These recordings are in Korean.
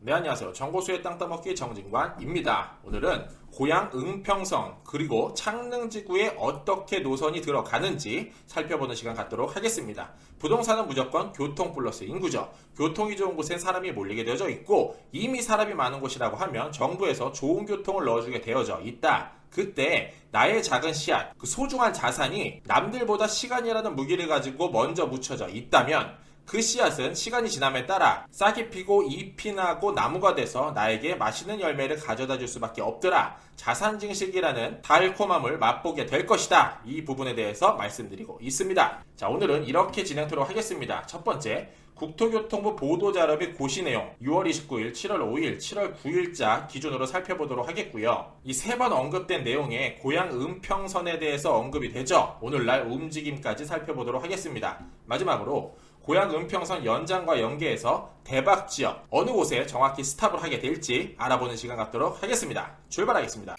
네, 안녕하세요. 정보수의 땅 따먹기 정진관입니다. 오늘은 고양 응평선 그리고 창릉지구에 어떻게 노선이 들어가는지 살펴보는 시간 갖도록 하겠습니다. 부동산은 무조건 교통 플러스 인구죠. 교통이 좋은 곳엔 사람이 몰리게 되어져 있고 이미 사람이 많은 곳이라고 하면 정부에서 좋은 교통을 넣어주게 되어져 있다. 그때 나의 작은 씨앗, 그 소중한 자산이 남들보다 시간이라는 무기를 가지고 먼저 묻혀져 있다면 그 씨앗은 시간이 지남에 따라 싹이 피고 잎이 나고 나무가 돼서 나에게 맛있는 열매를 가져다 줄 수밖에 없더라. 자산 증식이라는 달콤함을 맛보게 될 것이다. 이 부분에 대해서 말씀드리고 있습니다. 자, 오늘은 이렇게 진행토록 하겠습니다. 첫 번째, 국토교통부 보도자료 및 고시 내용 6월 29일, 7월 5일, 7월 9일자 기준으로 살펴보도록 하겠고요. 이 세 번 언급된 내용에 고양 은평선에 대해서 언급이 되죠. 오늘날 움직임까지 살펴보도록 하겠습니다. 마지막으로 고양 은평선 연장과 연계해서 대박지역 어느 곳에 정확히 스탑을 하게 될지 알아보는 시간 갖도록 하겠습니다. 출발하겠습니다.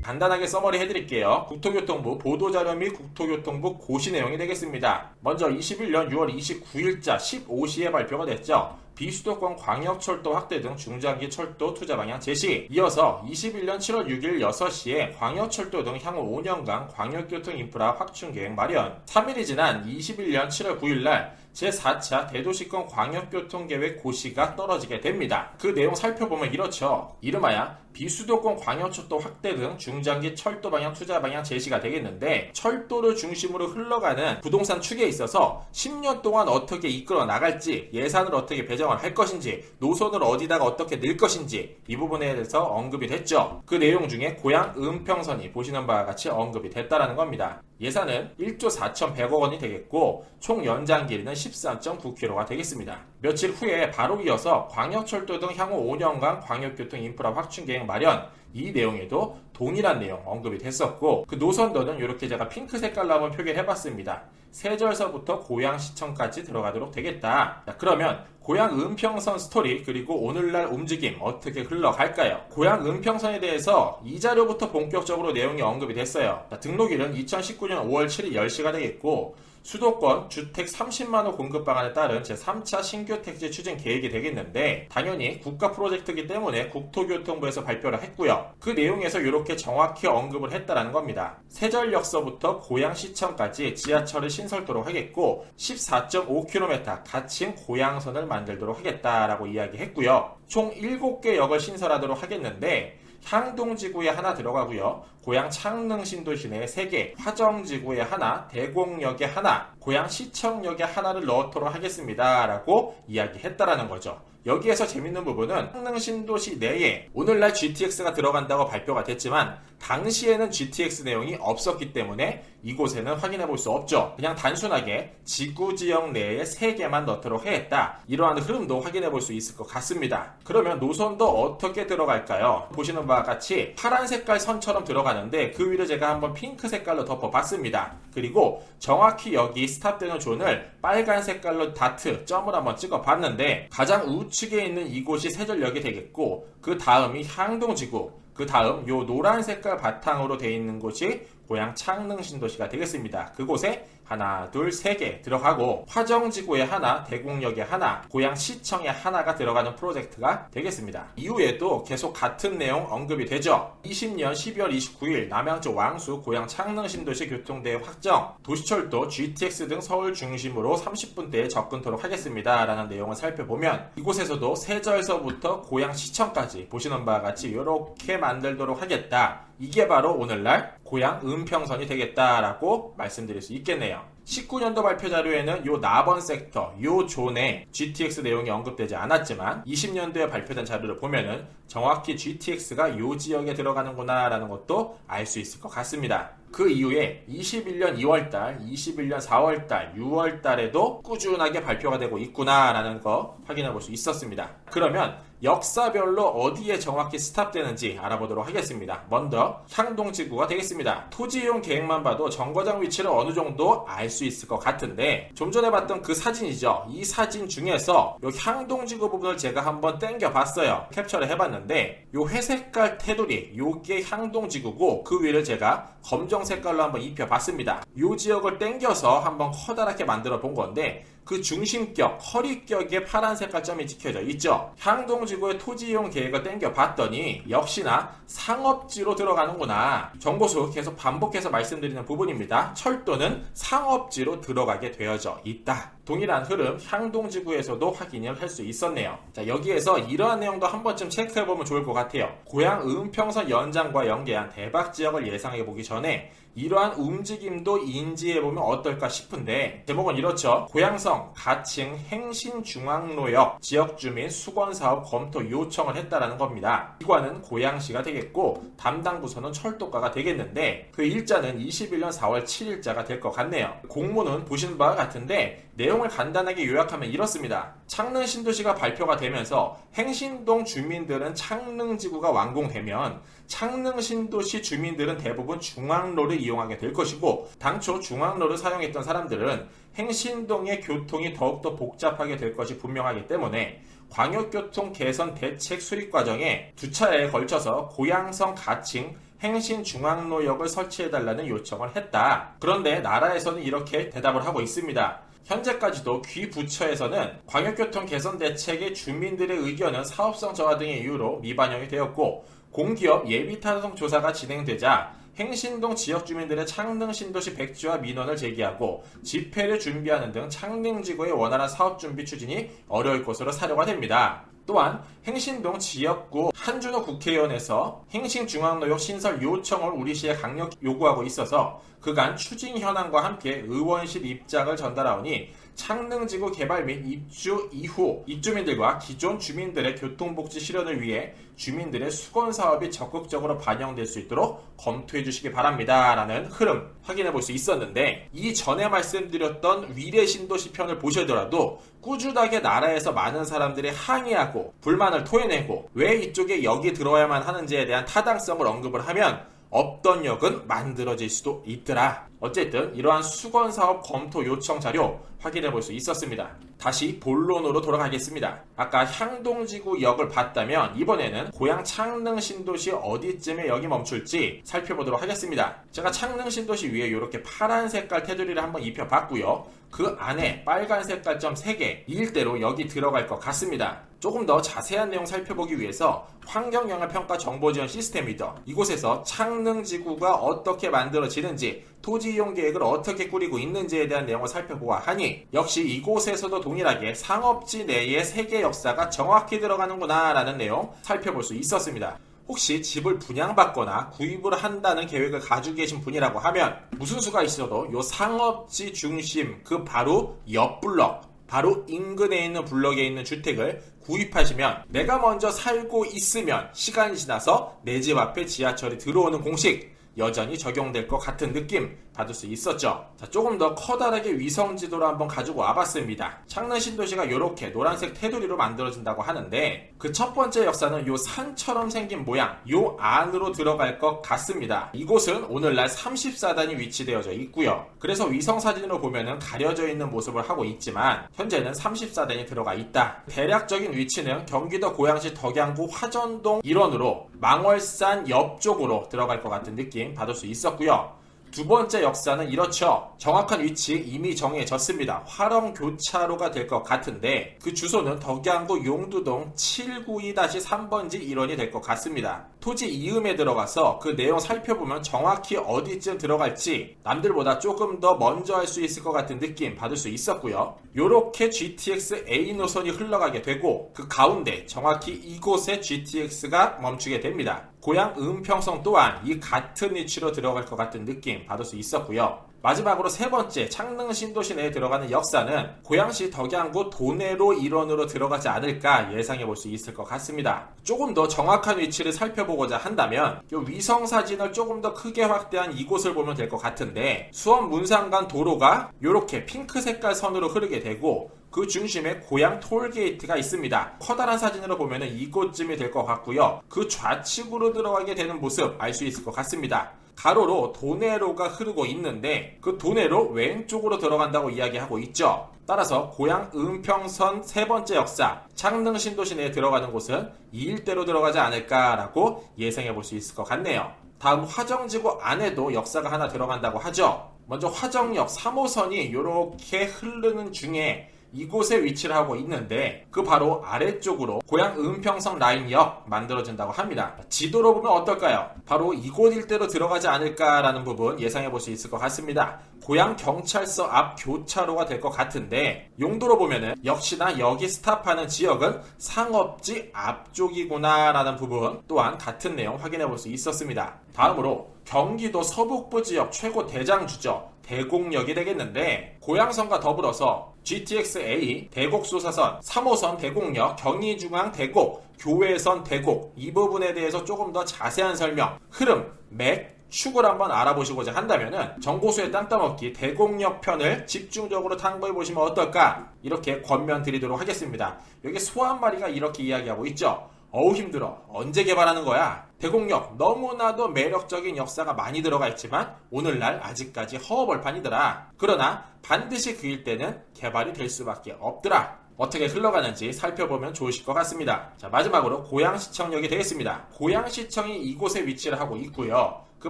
간단하게 서머리 해드릴게요. 국토교통부 보도자료 및 국토교통부 고시 내용이 되겠습니다. 먼저 21년 6월 29일자 15시에 발표가 됐죠. 비수도권 광역철도 확대 등 중장기 철도 투자 방향 제시. 이어서 21년 7월 6일 6시에 광역철도 등 향후 5년간 광역교통 인프라 확충 계획 마련. 3일이 지난 21년 7월 9일날 제4차 대도시권 광역교통계획 고시가 떨어지게 됩니다. 그 내용 살펴보면 이렇죠. 이름하여 비수도권 광역철도 확대 등 중장기 철도 방향 투자 방향 제시가 되겠는데, 철도를 중심으로 흘러가는 부동산 축에 있어서 10년 동안 어떻게 이끌어 나갈지, 예산을 어떻게 배정을 할 것인지, 노선을 어디다가 어떻게 낼 것인지 이 부분에 대해서 언급이 됐죠. 그 내용 중에 고양 은평선이 보시는 바와 같이 언급이 됐다라는 겁니다. 예산은 1조 4,100억 원이 되겠고 총 연장 길이는 13.9km가 되겠습니다. 며칠 후에 바로 이어서 광역철도 등 향후 5년간 광역교통 인프라 확충 계획 마련, 이 내용에도 동일한 내용 언급이 됐었고, 그 노선도는 이렇게 제가 핑크 색깔로 한번 표기를 해봤습니다. 세절서부터 고양시청까지 들어가도록 되겠다. 자, 그러면 고양 은평선 스토리 그리고 오늘날 움직임 어떻게 흘러갈까요? 고양 은평선에 대해서 이 자료부터 본격적으로 내용이 언급이 됐어요. 자, 등록일은 2019년 5월 7일 10시가 되겠고, 수도권 주택 30만호 공급 방안에 따른 제3차 신규 택지 추진 계획이 되겠는데, 당연히 국가 프로젝트이기 때문에 국토교통부에서 발표를 했고요. 그 내용에서 이렇게 정확히 언급을 했다라는 겁니다. 세전역서부터 고양시청까지 지하철을 신설토록 하겠고 14.5km 갇힌 고양선을 만들도록 하겠다라고 이야기했고요. 총 7개 역을 신설하도록 하겠는데, 향동지구에 하나 들어가고요. 고양 창릉 신도시 내에 3개, 화정지구에 하나, 대곡역에 하나, 고양시청역에 하나를 넣도록 하겠습니다 라고 이야기했다라는 거죠. 여기에서 재밌는 부분은 창릉 신도시 내에 오늘날 GTX가 들어간다고 발표가 됐지만 당시에는 GTX 내용이 없었기 때문에 이곳에는 확인해 볼 수 없죠. 그냥 단순하게 지구지역 내에 3개만 넣도록 했다. 이러한 흐름도 확인해 볼 수 있을 것 같습니다. 그러면 노선도 어떻게 들어갈까요? 보시는 바와 같이 파란 색깔 선처럼 들어가는데 그 위를 제가 한번 핑크 색깔로 덮어봤습니다. 그리고 정확히 여기 스탑되는 존을 빨간 색깔로 다트, 점을 한번 찍어봤는데 가장 우측에 있는 이곳이 세전역이 되겠고, 그 다음이 향동지구, 그 다음 요 노란 색깔 바탕으로 되어 있는 곳이 고양 창릉 신도시가 되겠습니다. 그곳에 하나, 둘, 3개 들어가고 화정지구에 하나, 대곡역에 하나, 고양시청에 하나가 들어가는 프로젝트가 되겠습니다. 이후에도 계속 같은 내용 언급이 되죠. 20년 12월 29일 남양주 왕수 고양 창릉 신도시 교통대회 확정, 도시철도 GTX 등 서울 중심으로 30분대에 접근토록 하겠습니다 라는 내용을 살펴보면 이곳에서도 세절서부터 고양시청까지 보시는 바와 같이 이렇게 만들도록 하겠다. 이게 바로 오늘날 고양 은평선이 되겠다라고 말씀드릴 수 있겠네요. 19년도 발표 자료에는 요 나번 섹터, 요 존에 GTX 내용이 언급되지 않았지만 20년도에 발표된 자료를 보면은 정확히 GTX가 요 지역에 들어가는구나 라는 것도 알 수 있을 것 같습니다. 그 이후에 21년 2월달, 21년 4월달, 6월달에도 꾸준하게 발표가 되고 있구나 라는 거 확인해 볼 수 있었습니다. 그러면 역사별로 어디에 정확히 스탑되는지 알아보도록 하겠습니다. 먼저 향동지구가 되겠습니다. 토지이용 계획만 봐도 정거장 위치를 어느 정도 알 수 있을 것 같은데, 좀 전에 봤던 그 사진이죠. 이 사진 중에서 요 향동지구 부분을 제가 한번 땡겨 봤어요. 캡처를 해봤는데 요 회색깔 테두리, 요게 향동지구고 그 위를 제가 검정 색깔로 한번 입혀봤습니다. 요 지역을 땡겨서 한번 커다랗게 만들어 본 건데, 그 중심격, 허리격에 파란 색깔 점이 찍혀져 있죠. 향동지구의 토지이용 계획을 땡겨봤더니 역시나 상업지로 들어가는구나. 정보수 계속 반복해서 말씀드리는 부분입니다. 철도는 상업지로 들어가게 되어져 있다. 동일한 흐름 향동지구에서도 확인을 할 수 있었네요. 자, 여기에서 이러한 내용도 한 번쯤 체크해보면 좋을 것 같아요. 고양 은평선 연장과 연계한 대박지역을 예상해보기 전에 이러한 움직임도 인지해보면 어떨까 싶은데, 제목은 이렇죠. 고양성 가칭 행신중앙로역 지역주민 수건사업 검토 요청을 했다라는 겁니다. 기관은 고양시가 되겠고 담당 부서는 철도과가 되겠는데, 그 일자는 21년 4월 7일자가 될 것 같네요. 공문은 보시는 바와 같은데 내용을 간단하게 요약하면 이렇습니다. 창릉 신도시가 발표가 되면서 행신동 주민들은 창릉지구가 완공되면 창릉 신도시 주민들은 대부분 중앙로를 이용하게 될 것이고, 당초 중앙로를 사용했던 사람들은 행신동의 교통이 더욱더 복잡하게 될 것이 분명하기 때문에 광역교통 개선 대책 수립 과정에 두 차례에 걸쳐서 고양성 가칭 행신중앙로역을 설치해달라는 요청을 했다. 그런데 나라에서는 이렇게 대답을 하고 있습니다. 현재까지도 귀 부처에서는 광역교통 개선 대책의 주민들의 의견은 사업성 저하 등의 이유로 미반영이 되었고, 공기업 예비타성 조사가 진행되자 행신동 지역 주민들의 창릉 신도시 백지화 민원을 제기하고 집회를 준비하는 등 창릉지구의 원활한 사업 준비 추진이 어려울 것으로 사료가 됩니다. 또한 행신동 지역구 한준호 국회의원에서 행신중앙로역 신설 요청을 우리시에 강력 요구하고 있어서 그간 추진 현황과 함께 의원실 입장을 전달하오니 창릉지구 개발 및 입주 이후 입주민들과 기존 주민들의 교통복지 실현을 위해 주민들의 수건사업이 적극적으로 반영될 수 있도록 검토해 주시기 바랍니다 라는 흐름 확인해 볼 수 있었는데, 이 전에 말씀드렸던 위례신도시 편을 보시더라도 꾸준하게 나라에서 많은 사람들이 항의하고 불만을 토해내고 왜 이쪽에 역이 들어와야만 하는지에 대한 타당성을 언급을 하면 없던 역은 만들어질 수도 있더라. 어쨌든 이러한 수건사업 검토 요청 자료 확인해 볼 수 있었습니다. 다시 본론으로 돌아가겠습니다. 아까 향동지구 역을 봤다면 이번에는 고양 창릉 신도시 어디쯤에 역이 멈출지 살펴보도록 하겠습니다. 제가 창릉 신도시 위에 이렇게 파란 색깔 테두리를 한번 입혀봤고요. 그 안에 빨간 색깔 점 3개, 이 일대로 역이 들어갈 것 같습니다. 조금 더 자세한 내용 살펴보기 위해서 환경영향평가 정보지원 시스템이죠. 이곳에서 창릉지구가 어떻게 만들어지는지, 토지이용 계획을 어떻게 꾸리고 있는지에 대한 내용을 살펴보아 하니 역시 이곳에서도 동일하게 상업지 내의 세계 역사가 정확히 들어가는구나 라는 내용 살펴볼 수 있었습니다. 혹시 집을 분양받거나 구입을 한다는 계획을 가지고 계신 분이라고 하면 무슨 수가 있어도 요 상업지 중심 그 바로 옆 블럭, 바로 인근에 있는 블럭에 있는 주택을 구입하시면 내가 먼저 살고 있으면 시간이 지나서 내 집 앞에 지하철이 들어오는 공식 여전히 적용될 것 같은 느낌 받을 수 있었죠. 자, 조금 더 커다랗게 위성 지도를 한번 가지고 와봤습니다. 창릉 신도시가 이렇게 노란색 테두리로 만들어진다고 하는데 그 첫 번째 역사는 요 산처럼 생긴 모양, 요 안으로 들어갈 것 같습니다. 이곳은 오늘날 34단이 위치되어져 있고요. 그래서 위성 사진으로 보면은 가려져 있는 모습을 하고 있지만 현재는 34단이 들어가 있다. 대략적인 위치는 경기도 고양시 덕양구 화전동 일원으로 망월산 옆쪽으로 들어갈 것 같은 느낌 받을 수 있었고요. 두 번째 역사는 이렇죠. 정확한 위치 이미 정해졌습니다. 화령교차로가 될 것 같은데 그 주소는 덕양구 용두동 792-3번지 일원이 될 것 같습니다. 토지 이음에 들어가서 그 내용 살펴보면 정확히 어디쯤 들어갈지 남들보다 조금 더 먼저 알 수 있을 것 같은 느낌 받을 수 있었고요. 요렇게 GTX A 노선이 흘러가게 되고 그 가운데 정확히 이곳에 GTX가 멈추게 됩니다. 고양 은평성 또한 이 같은 위치로 들어갈 것 같은 느낌 받을 수 있었고요. 마지막으로 세 번째 창릉 신도시 내에 들어가는 역사는 고양시 덕양구 도내로 일원으로 들어가지 않을까 예상해 볼 수 있을 것 같습니다. 조금 더 정확한 위치를 살펴보고자 한다면 이 위성 사진을 조금 더 크게 확대한 이곳을 보면 될 것 같은데 수원 문산간 도로가 이렇게 핑크 색깔 선으로 흐르게 되고 그 중심에 고양 톨게이트가 있습니다. 커다란 사진으로 보면 이곳쯤이 될 것 같고요. 그 좌측으로 들어가게 되는 모습 알 수 있을 것 같습니다. 가로로 도내로가 흐르고 있는데 그 도내로 왼쪽으로 들어간다고 이야기하고 있죠. 따라서 고양 은평선 세 번째 역사 창릉 신도시 내에 들어가는 곳은 이 일대로 들어가지 않을까라고 예상해 볼 수 있을 것 같네요. 다음 화정지구 안에도 역사가 하나 들어간다고 하죠. 먼저 화정역 3호선이 이렇게 흐르는 중에 이곳에 위치를 하고 있는데 그 바로 아래쪽으로 고양 은평성 라인역 만들어진다고 합니다. 지도로 보면 어떨까요? 바로 이곳 일대로 들어가지 않을까라는 부분 예상해 볼 수 있을 것 같습니다. 고양 경찰서 앞 교차로가 될 것 같은데 용도로 보면은 역시나 여기 스탑하는 지역은 상업지 앞쪽이구나 라는 부분 또한 같은 내용 확인해 볼 수 있었습니다. 다음으로 경기도 서북부 지역 최고 대장주죠. 대곡역이 되겠는데 고양선과 더불어서 GTX-A, 대곡소사선, 3호선 대곡역, 경의중앙 대곡, 교외선 대곡 이 부분에 대해서 조금 더 자세한 설명, 흐름, 맥, 축을 한번 알아보시고자 한다면은 정보수의 땅 따먹기 대곡역 편을 집중적으로 탐구해 보시면 어떨까 이렇게 권면 드리도록 하겠습니다. 여기 소 한 마리가 이렇게 이야기하고 있죠. 어우 힘들어. 언제 개발하는 거야? 대곡역 너무나도 매력적인 역사가 많이 들어가 있지만 오늘날 아직까지 허허벌판이더라. 그러나 반드시 그 일대는 개발이 될 수밖에 없더라. 어떻게 흘러가는지 살펴보면 좋으실 것 같습니다. 자, 마지막으로 고양시청역이 되겠습니다. 고양시청이 이곳에 위치를 하고 있고요. 그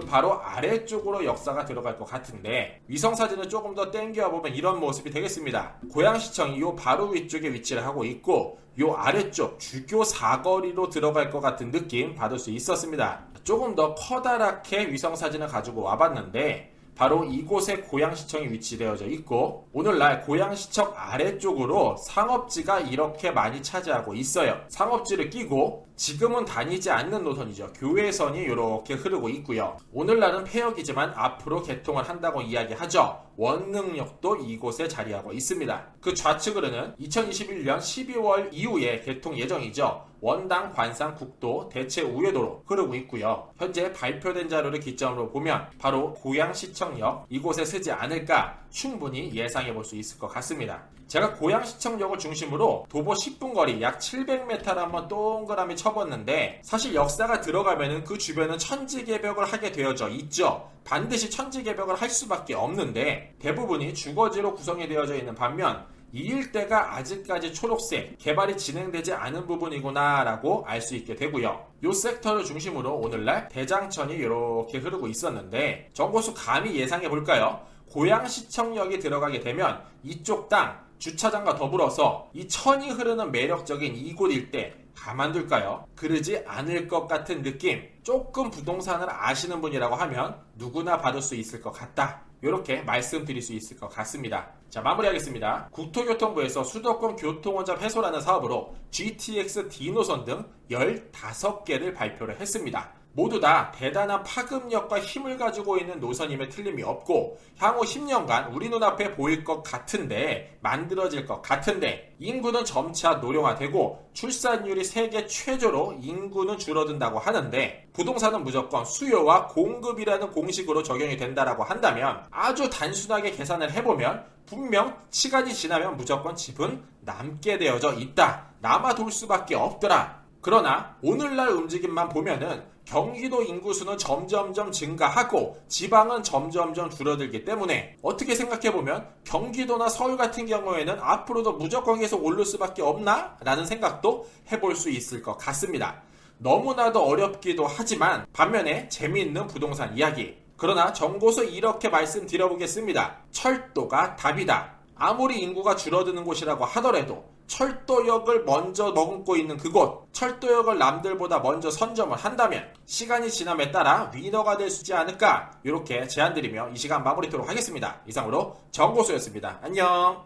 바로 아래쪽으로 역사가 들어갈 것 같은데 위성사진을 조금 더 땡겨보면 이런 모습이 되겠습니다. 고양시청이 요 바로 위쪽에 위치를 하고 있고 요 아래쪽 주교 사거리로 들어갈 것 같은 느낌 받을 수 있었습니다. 조금 더 커다랗게 위성사진을 가지고 와봤는데 바로 이곳에 고양시청이 위치되어져 있고 오늘날 고양시청 아래쪽으로 상업지가 이렇게 많이 차지하고 있어요. 상업지를 끼고 지금은 다니지 않는 노선이죠. 교외선이 이렇게 흐르고 있고요. 오늘날은 폐역이지만 앞으로 개통을 한다고 이야기하죠. 원능역도 이곳에 자리하고 있습니다. 그 좌측으로는 2021년 12월 이후에 개통 예정이죠. 원당 관상 국도 대체 우회도로 흐르고 있고요. 현재 발표된 자료를 기점으로 보면 바로 고양시청역 이곳에 쓰지 않을까 충분히 예상해 볼 수 있을 것 같습니다. 제가 고양시청역을 중심으로 도보 10분 거리 약 700m를 한번 동그라미 쳐봤는데 사실 역사가 들어가면은 그 주변은 천지개벽을 하게 되어져 있죠. 반드시 천지개벽을 할 수밖에 없는데 대부분이 주거지로 구성이 되어져 있는 반면 이 일대가 아직까지 초록색, 개발이 진행되지 않은 부분이구나 라고 알 수 있게 되고요. 이 섹터를 중심으로 오늘날 대장천이 이렇게 흐르고 있었는데 정보수 감히 예상해 볼까요? 고양시청역이 들어가게 되면 이쪽 땅, 주차장과 더불어서 이 천이 흐르는 매력적인 이곳 일대 가만둘까요? 그러지 않을 것 같은 느낌. 조금 부동산을 아시는 분이라고 하면 누구나 받을 수 있을 것 같다. 이렇게 말씀드릴 수 있을 것 같습니다. 자, 마무리하겠습니다. 국토교통부에서 수도권 교통혼잡 해소라는 사업으로 GTX D노선 등 15개를 발표를 했습니다. 모두 다 대단한 파급력과 힘을 가지고 있는 노선임에 틀림이 없고 향후 10년간 우리 눈앞에 보일 것 같은데 만들어질 것 같은데 인구는 점차 노령화되고 출산율이 세계 최저로 인구는 줄어든다고 하는데 부동산은 무조건 수요와 공급이라는 공식으로 적용이 된다라고 한다면 아주 단순하게 계산을 해보면 분명 시간이 지나면 무조건 집은 남게 되어져 있다. 남아돌 수밖에 없더라. 그러나 오늘날 움직임만 보면은 경기도 인구수는 점점점 증가하고 지방은 점점점 줄어들기 때문에 어떻게 생각해보면 경기도나 서울 같은 경우에는 앞으로도 무조건 계속 오를 수밖에 없나? 라는 생각도 해볼 수 있을 것 같습니다. 너무나도 어렵기도 하지만 반면에 재미있는 부동산 이야기. 그러나 정보서 이렇게 말씀드려보겠습니다. 철도가 답이다. 아무리 인구가 줄어드는 곳이라고 하더라도 철도역을 먼저 머금고 있는 그곳, 철도역을 남들보다 먼저 선점을 한다면 시간이 지남에 따라 위너가 될 수 있지 않을까 이렇게 제안드리며 이 시간 마무리하도록 하겠습니다. 이상으로 정보수였습니다. 안녕.